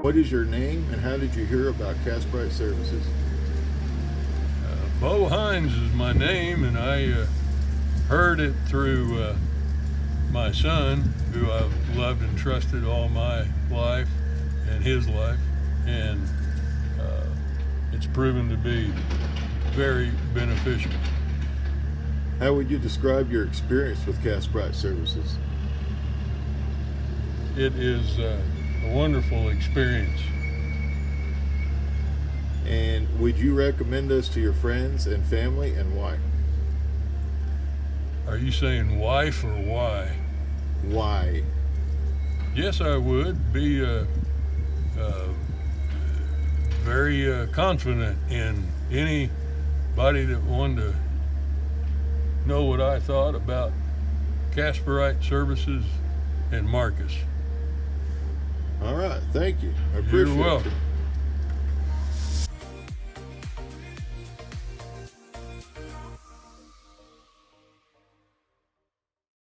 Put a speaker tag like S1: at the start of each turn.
S1: What is your name and how did you hear about Kaspereit Services?
S2: Bo Hines is my name, and I heard it through my son, who I've loved and trusted all my life and his life, and it's proven to be very beneficial.
S1: How would you describe your experience with Kaspereit Services?
S2: It is a wonderful experience.
S1: And would you recommend us to your friends and family, and why?
S2: Are you saying wife or why?
S1: Why?
S2: Yes, I would be very confident in anybody that wanted to know what I thought about Kaspereit Services and Marcus.
S1: All right, thank you. I appreciate
S2: You're welcome.
S1: it.